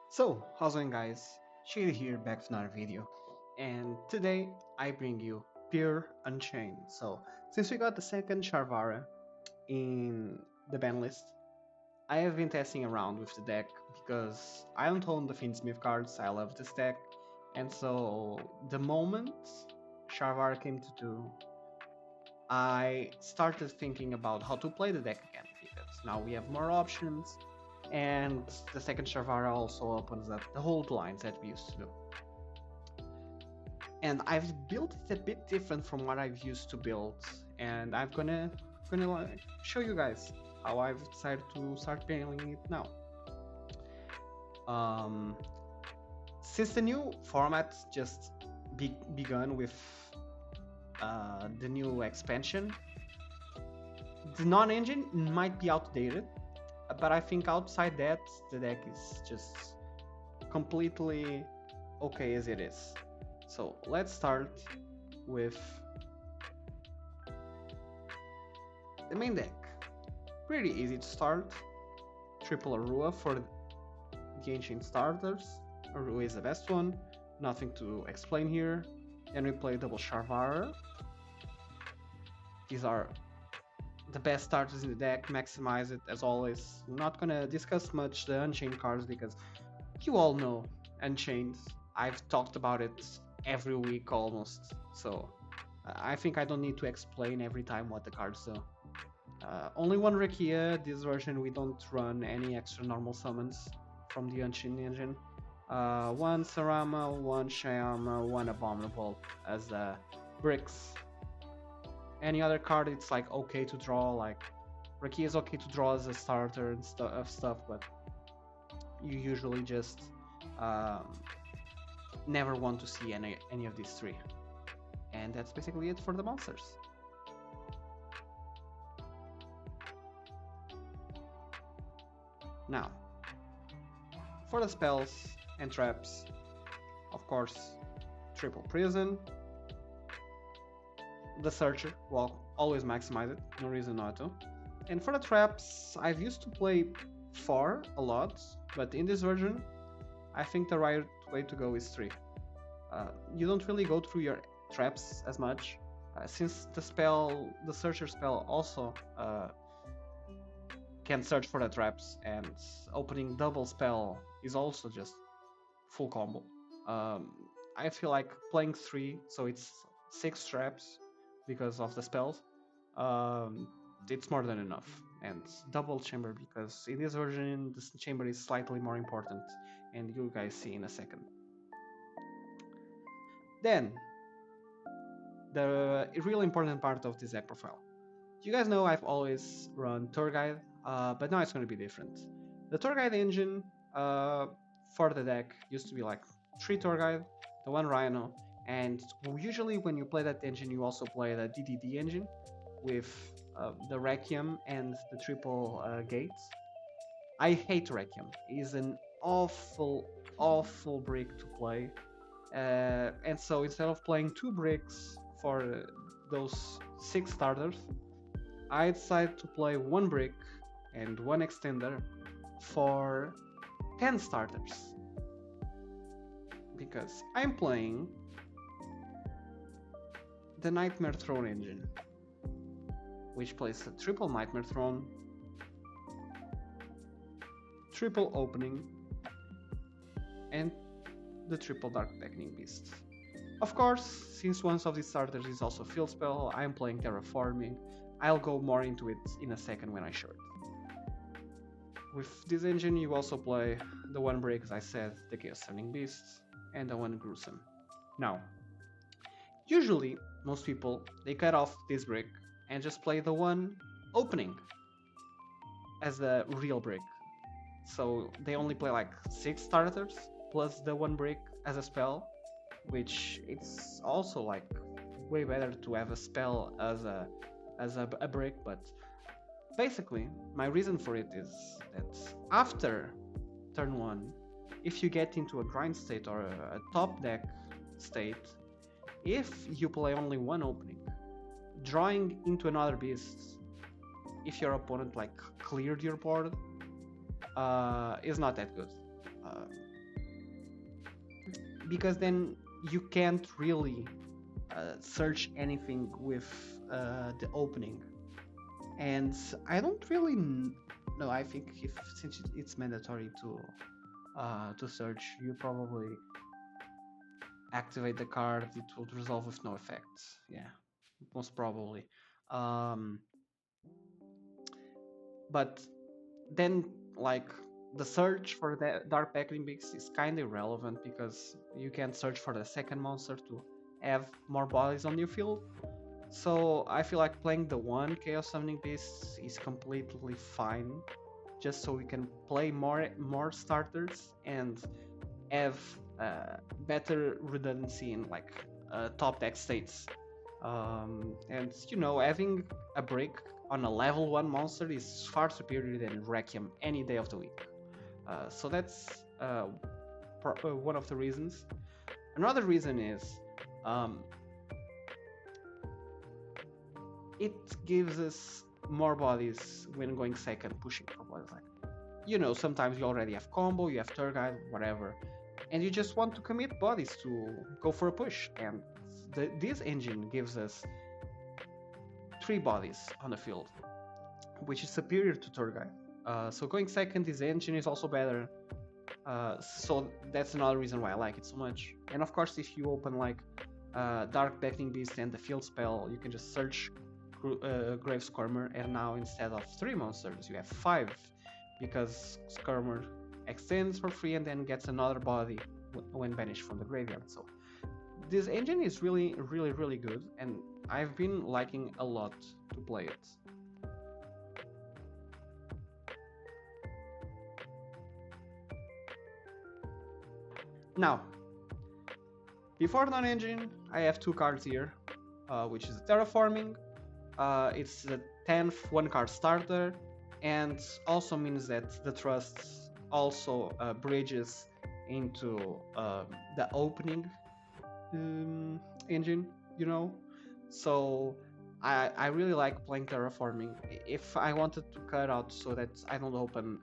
So, how's it going guys? Shady here back with another video. And today I bring you Pure Unchained. So, since we got the second Charvara in the ban list, I have been testing around with the deck because I don't own the Fiendsmith cards, I love this deck. And so, the moment Charvara came to 2, I started thinking about how to play the deck again because now we have more options and the second Sharvara also opens up the whole blinds that we used to do. And I've built it a bit different from what I've used to build, and I'm gonna like, show you guys how I've decided to start playing it now. Um, since the new format just begun with the new expansion, the non-engine might be outdated, but I think outside that, the deck is just completely okay as it is. So let's start with the main deck. Pretty easy to start. Triple Arua for the ancient starters. Arua is the best one. Nothing to explain here. Then we play double Sharvara. These are the best starters in the deck. Maximize it as always. I'm not gonna discuss much the Unchained cards because you all know Unchained. I've talked about it every week almost. So I think I don't need to explain every time what the cards do. Only one Rekia. This version we don't run any extra normal summons from the Unchained engine. One Sarama, one Shayama, one Abominable as bricks. Any other card it's like okay to draw, like Rekia is okay to draw as a starter and stuff, but you usually just never want to see any of these three. And that's basically it for the monsters. Now, for the spells and traps, of course, triple prison, the searcher, well, always maximize it, no reason not to. And for the traps, I've used to play 4 a lot, but in this version, I think the right way to go is 3. You don't really go through your traps as much, since the searcher spell also can search for the traps, and opening double spell is also just full combo. Um, I feel like playing 3, so it's 6 traps because of the spells. Um, it's more than enough. And double chamber because in this version this chamber is slightly more important, and you guys see in a second. Then the really important part of this deck profile. You guys know I've always run tour guide, but now it's going to be different. The tour guide engine for the deck used to be like 3 tour guide, the 1 Rhino, and usually when you play that engine you also play the DDD engine with the Requiem and the triple gates. I hate Requiem. It's an awful brick to play. And so instead of playing 2 bricks for those 6 starters, I decided to play 1 brick and 1 extender for 10 starters. Because I'm playing the Nightmare Throne engine, which plays a triple Nightmare Throne, triple Opening, and the triple Dark Beckoning Beast. Of course, since one of these starters is also Field Spell, I'm playing Terraforming. I'll go more into it in a second when I show it. With this engine you also play the 1 break, as I said, the Chaos Summoning Beast, and the 1 Gruesome. Now, usually, most people, they cut off this brick and just play the 1 Opening as the real brick. So they only play like 6 starters plus the 1 brick as a spell, which it's also like way better to have a spell as a brick. But basically my reason for it is that after turn 1, if you get into a grind state or a top deck state, if you play only 1 opening, drawing into another beast, if your opponent like cleared your board, is not that good. because then you can't really search anything with the opening. And I don't really know. I think if since it's mandatory to search, you probably activate the card. It will resolve with no effect. Yeah, most probably. Um, but then like the search for the dark packaging mix is kind of irrelevant because you can search for the second monster to have more bodies on your field. So I feel like playing the one Chaos Summoning Beast is completely fine, just so we can play more starters and have better redundancy in like top deck states. And you know, having a break on a level 1 monster is far superior than Requiem any day of the week. So that's one of the reasons. Another reason is um, it gives us more bodies when going second, pushing for bodies. Like, you know, sometimes you already have combo, you have tour guide, whatever, and you just want to commit bodies to go for a push. And this engine gives us 3 bodies on the field, which is superior to tour guide. So going second, this engine is also better. So that's another reason why I like it so much. And of course, if you open like Dark Beckoning Beast and the field spell, you can just search Grave Skirmer, and now instead of 3 monsters, you have 5, because Skirmer extends for free and then gets another body when banished from the graveyard. So this engine is really, really, really good, and I've been liking a lot to play it. Now, before non-engine, I have 2 cards here, which is Terraforming. It's the 10th 1-card starter, and also means that the Trust also bridges into the opening engine, you know. So I really like playing Terraforming. If I wanted to cut out so that I don't open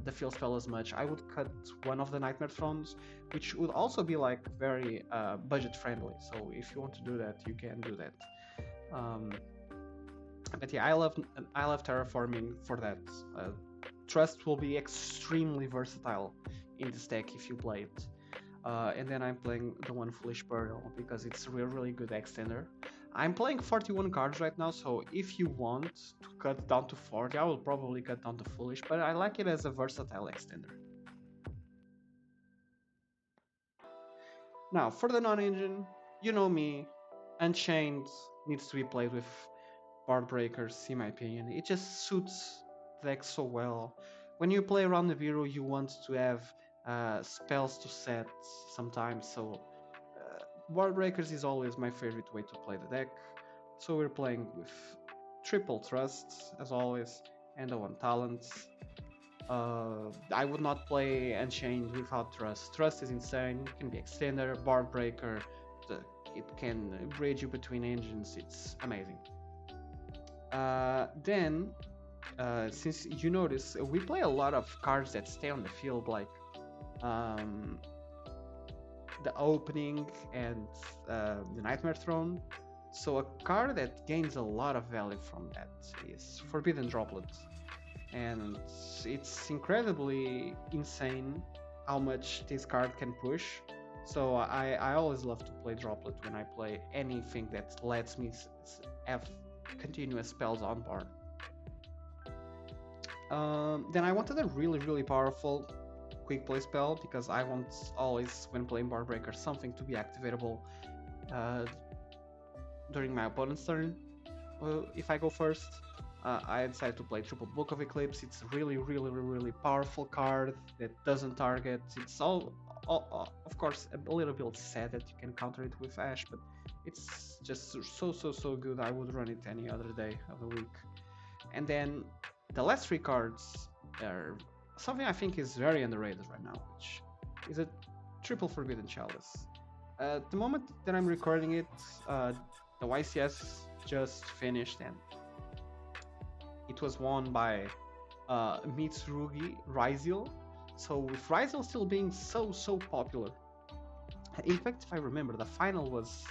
the field spell as much, I would cut one of the Nightmare Thrones, which would also be like very budget friendly. So if you want to do that, you can do that. But yeah, I love Terraforming for that. Trust will be extremely versatile in this deck if you play it. And then I'm playing the one Foolish Burial because it's a really good extender. I'm playing 41 cards right now, so if you want to cut down to 40, I will probably cut down to Foolish, but I like it as a versatile extender. Now, for the non-engine, you know me, Unchained needs to be played with Board Breakers, in my opinion. It just suits the deck so well. When you play around the bureau, you want to have spells to set sometimes, so Board Breakers is always my favorite way to play the deck. So we're playing with triple Trust, as always, and the 1 talent. I would not play Unchained without Trust. Trust is insane. It can be extender, Board Breaker. It can bridge you between engines. It's amazing. Then, since you notice, we play a lot of cards that stay on the field, like the opening and the Nightmare Throne. So a card that gains a lot of value from that is Forbidden Droplet. And it's incredibly insane how much this card can push. So I always love to play Droplet when I play anything that lets me have continuous spells on board. Then I wanted a really powerful quick play spell because I want always, when playing Board Breaker, something to be activatable during my opponent's turn. If I go first, I decided to play Triple Book of Eclipse. It's a really powerful card that doesn't target. It's all of course a little bit sad that you can counter it with Ash, but it's just so good. I would run it any other day of the week. And then the last 3 cards are something I think is very underrated right now, which is a triple Forbidden Chalice. At the moment that I'm recording it, the YCS just finished, and it was won by Mitsurugi Ryzil. So with Ryzil still being so popular, In fact, if I remember, the final was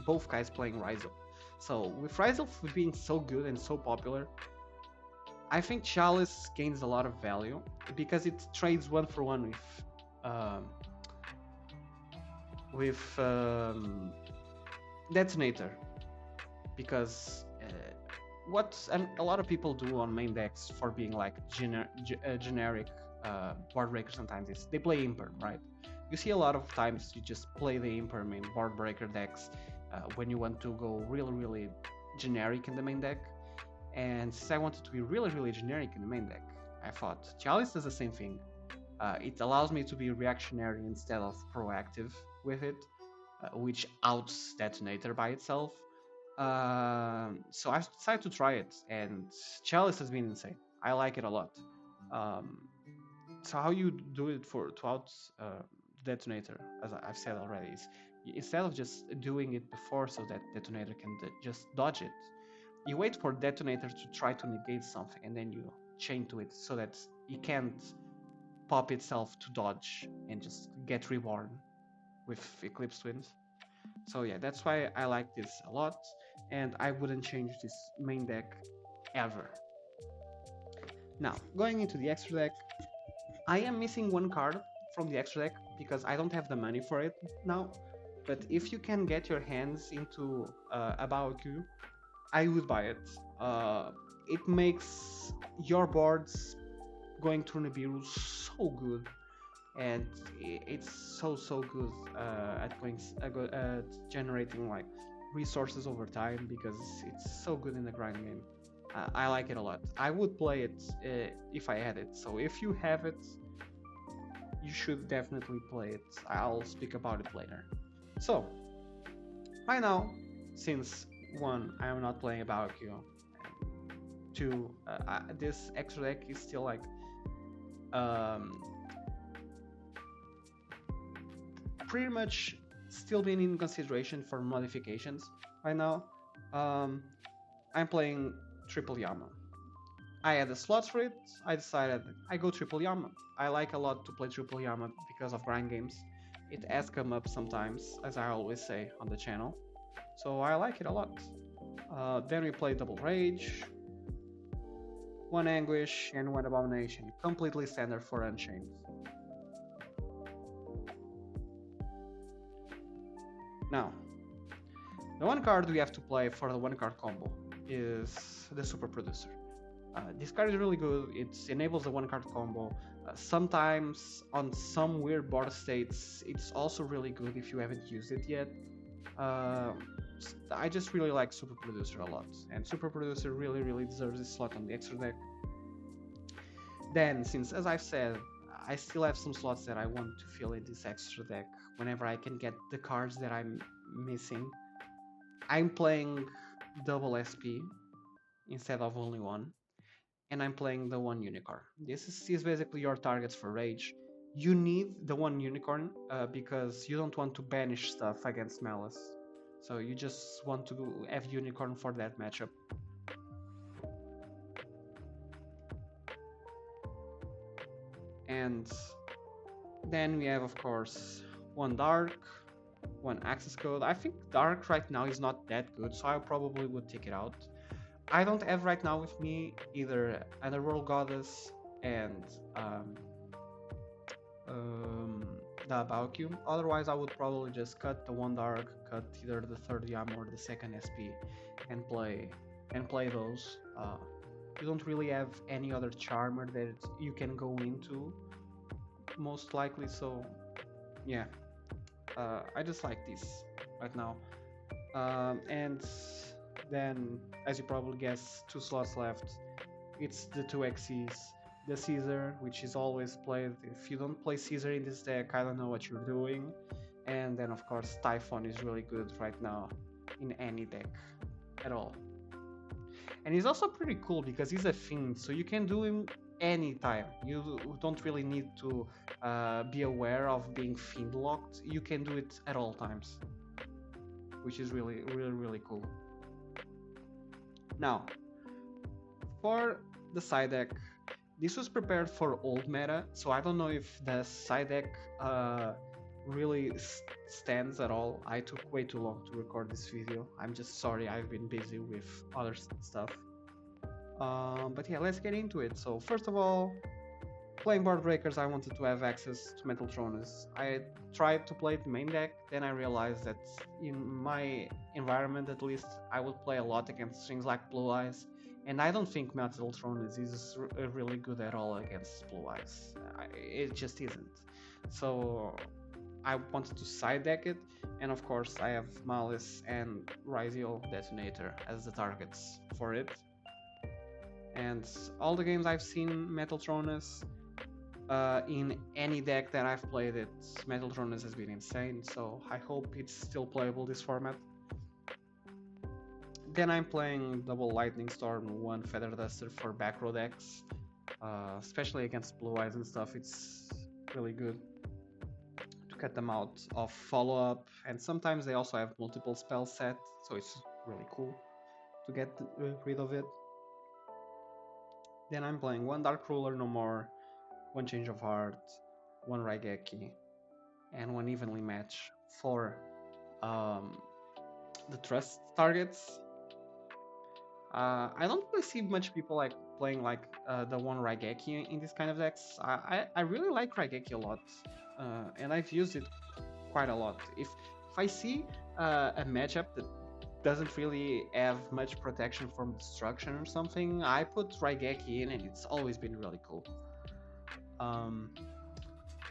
both guys playing Rizal. So with Rizal being so good and so popular, I think Chalice gains a lot of value because it trades one for one um, with Detonator. Because what a lot of people do on main decks for being like generic board breaker sometimes is they play Imperm, right? You see a lot of times you just play the Imperm in board breaker decks when you want to go really generic in the main deck. And since I wanted to be really generic in the main deck, I thought Chalice does the same thing. It allows me to be reactionary instead of proactive with it, which outs Detonator by itself. So I decided to try it, and Chalice has been insane. I like it a lot. Um, so how you do it to out Detonator, as I've said already, is instead of just doing it before so that Detonator can just dodge it, you wait for Detonator to try to negate something, and then you chain to it so that it can't pop itself to dodge and just get reborn with Eclipse Twins. So yeah, that's why I like this a lot, and I wouldn't change this main deck ever. Now, going into the extra deck, I am missing one card from the extra deck because I don't have the money for it now. But if you can get your hands into a YuGiOh, I would buy it. It makes your boards going to Nibiru so good, and it's so good at going at generating like resources over time because it's so good in the grind game. I like it a lot. I would play it if I had it. So if you have it, you should definitely play it. I'll speak about it later. So right now, since one, I am not playing about YuGiOh. Two, this extra deck is still like pretty much still being in consideration for modifications right now. I'm playing triple Yama. I had the slots for it. I decided I go triple Yama. I like a lot to play triple Yama because of grind games. It has come up sometimes, as I always say on the channel. So I like it a lot. Then we play double rage, one anguish, and one abomination. Completely standard for Unchained. Now, the one card we have to play for the one card combo is the Super Producer. This card is really good. It enables the one card combo. Sometimes on some weird board states, it's also really good if you haven't used it yet. I just really like Super Producer a lot, and Super Producer really deserves this slot on the extra deck. Then, since as I've said, I still have some slots that I want to fill in this extra deck whenever I can get the cards that I'm missing, I'm playing double SP instead of only one, and I'm playing the one unicorn. This is basically your targets for rage. You need the one unicorn because you don't want to banish stuff against Malice. So you just want to have unicorn for that matchup. And then we have, of course, one dark, one access code. I think dark right now is not that good, so I probably would take it out. I don't have right now with me either Underworld Goddess and the Baoku. Otherwise, I would probably just cut the one dark, cut either the third Yam or the second SP, and play those. You don't really have any other charmer that you can go into, most likely. So, yeah, I just like this right now. And then, as you probably guess, 2 slots left. It's the 2 Xyz, the Caesar, which is always played. If you don't play Caesar in this deck, I don't know what you're doing. And then, of course, Typhon is really good right now in any deck at all. And he's also pretty cool because he's a fiend, so you can do him anytime. You don't really need to be aware of being fiend locked. You can do it at all times, which is really cool. Now, for the side deck, this was prepared for old meta, so I don't know if the side deck really stands at all. I took way too long to record this video. I'm just sorry, I've been busy with other stuff. But yeah, let's get into it. So first of all, playing board breakers, I wanted to have access to Metal Thrones. I tried to play the main deck, then I realized that in my environment at least, I would play a lot against things like Blue Eyes, and I don't think Metal Thrones is really good at all against Blue Eyes. It just isn't. So I wanted to side deck it, and of course I have Malice and YuGiOh Detonator as the targets for it. And all the games I've seen Metaltronus in any deck that I've played it, Metaltronus has been insane, so I hope it's still playable this format. Then I'm playing double Lightning Storm, one Feather Duster for back row decks, especially against Blue Eyes and stuff. It's really good to cut them out of follow-up, and sometimes they also have multiple spell set, so it's really cool to get rid of it. Then I'm playing one Dark Ruler no more, one Change of Heart, one Raigeki, and one Evenly Match for the trust targets. I don't really see much people like playing like the one Raigeki in this kind of decks. I really like Raigeki a lot, and I've used it quite a lot. If I see a matchup that doesn't really have much protection from destruction or something, I put Raigeki in, and it's always been really cool.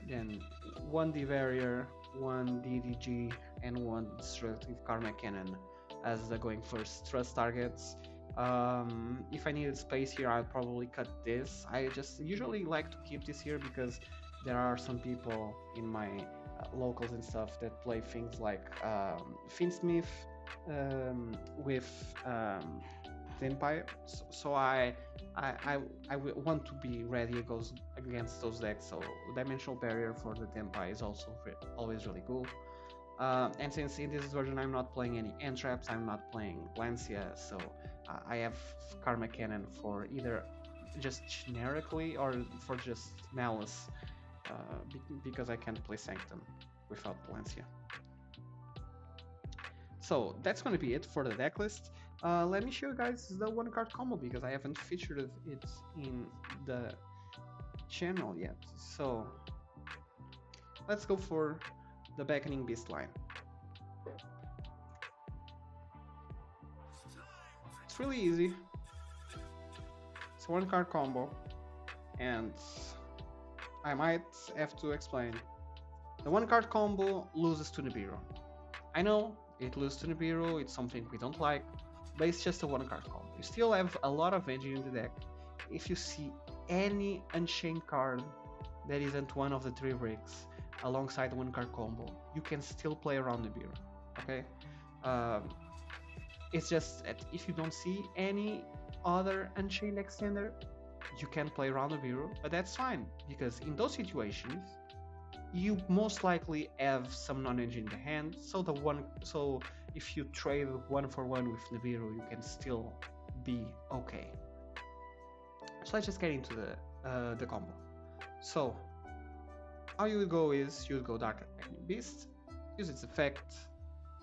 Then one D-Barrier, one DDG, and one Destructive Karma Cannon as the going first trust targets. If I needed space here, I'd probably cut this. I just usually like to keep this here because there are some people in my locals and stuff that play things like Finsmith with the Empire, so I want to be ready against those decks. So Dimensional Barrier for the Tempai is also always really cool. And since in this version I'm not playing any end traps, I'm not playing Lancia, so I have Karma Cannon for either just generically or for just Malice, because I can't play Sanctum without Lancia. So that's going to be it for the deck list. Let me show you guys the one card combo because I haven't featured it in the channel yet. So let's go for the Beckoning Beast line. It's really easy. It's one card combo, and I might have to explain. The one card combo loses to Nibiru. I know it loses to Nibiru, it's something we don't like, but it's just a one card combo. You still have a lot of engine in the deck. If you see any Unchained card that isn't one of the 3 bricks alongside the one card combo, you can still play around Nibiru, okay? It's just that if you don't see any other Unchained extender, you can play around Nibiru, but that's fine, because in those situations, you most likely have some non-engine in the hand, so if you trade 1-for-1 with Nibiru, you can still be okay. So let's just get into the combo. So how you would go is you would go Dark Beckoning Beast, use its effect,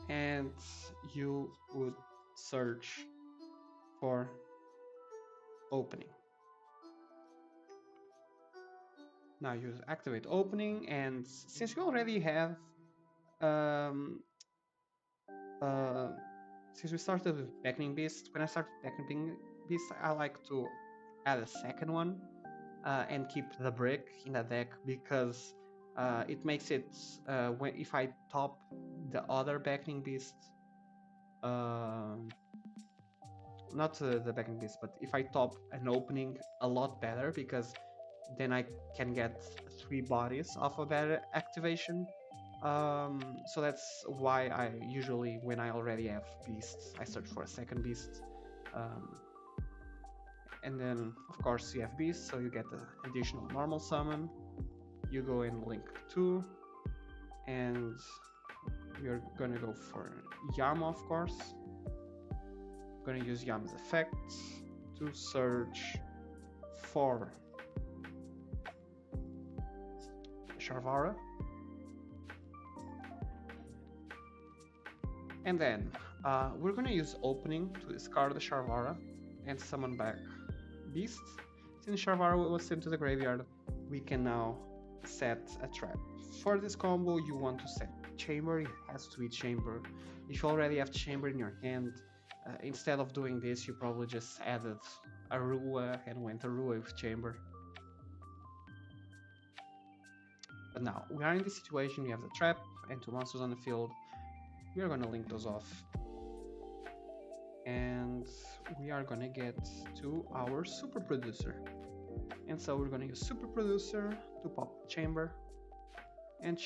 and you would search for opening. Now you activate opening, and since you already have since we started with Beckoning Beast, when I start Beckoning Beast, I like to add a second one and keep the brick in the deck because it makes it, if I top the other Beckoning Beast, not the Beckoning Beast, but if I top an opening a lot better, because then I can get 3 bodies off of that activation. So that's why I usually, when I already have beasts, I search for a second beast. And then of course you have beasts, so you get the additional normal summon. You go in link 2, and you're gonna go for Yama, of course. I'm gonna use Yama's effect to search for Sharvara. And then we're gonna use opening to discard the Sharvara and summon back Beast. Since Sharvara was sent to the graveyard, we can now set a trap. For this combo, you want to set Chamber. It has to be Chamber. If you already have Chamber in your hand, instead of doing this, you probably just added a Rua and went a Rua with Chamber. But now, we are in this situation, we have the trap and 2 monsters on the field. We are gonna link those off. And we are gonna get to our Super Producer. And so we're gonna use Super Producer to pop Chamber. And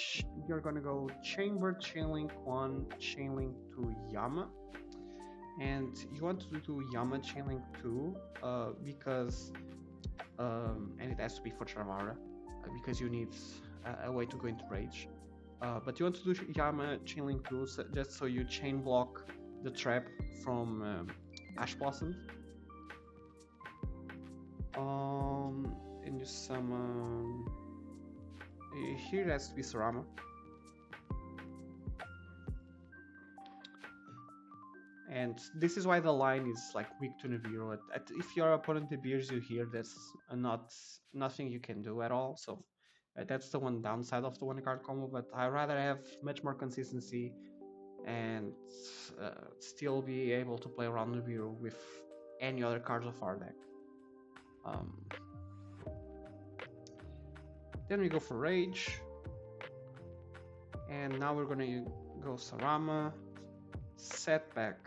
you're gonna go Chamber, Chainlink 1, Chainlink to Yama. And you want to do Yama Chainlink 2 because, and it has to be for Sharvara, because you need a way to go into Rage. But you want to do Yama Chainlink 2 just so you chain block the trap from Ash Blossom. And you summon. Here it has to be Sarama. And this is why the line is like weak to Nibiru. If your opponent Nibiru's you here, there's nothing you can do at all. So that's the one downside of the one card combo. But I rather have much more consistency and still be able to play around Nibiru with any other cards of our deck. Then we go for Rage. And now we're gonna go Sarama, set back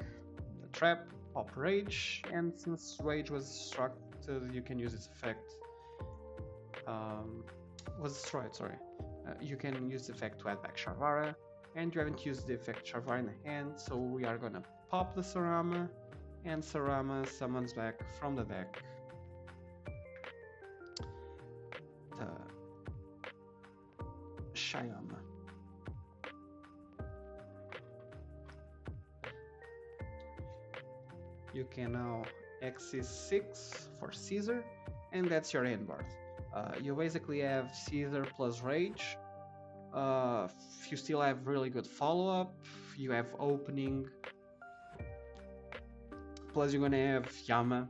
the trap, pop Rage, and since Rage was destructed, you can use its effect. Was destroyed, sorry. You can use the effect to add back Sharvara, and you haven't used the effect Sharvara in the hand, so we are gonna pop the Sarama, and Sarama summons back from the deck the Shyama. You can now Axis 6 for Caesar, and that's your end board. You basically have Caesar plus Rage. You still have really good follow-up. You have opening. Plus you're gonna have Yama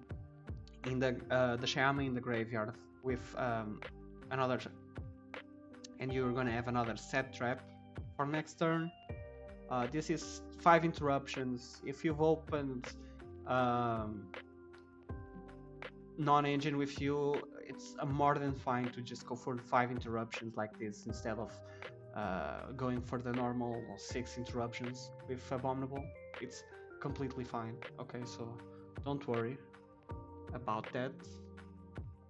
in the Shyama in the graveyard with another, and you're gonna have another set trap for next turn. This is 5 interruptions. If you've opened non-engine with you, it's more than fine to just go for 5 interruptions like this instead of going for the normal 6 interruptions with Abominable. It's completely fine. Okay, so don't worry about that.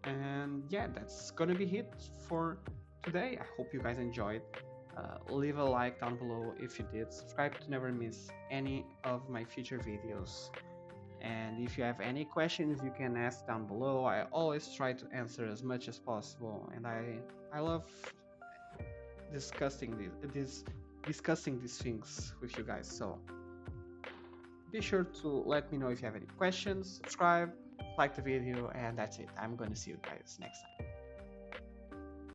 And yeah, that's gonna be it for today. I hope you guys enjoyed. Leave a like down below if you did. Subscribe to never miss any of my future videos. And if you have any questions, you can ask down below. I always try to answer as much as possible, and I love discussing these things with you guys. So be sure to let me know if you have any questions. Subscribe, like the video, and that's it. I'm gonna see you guys next time.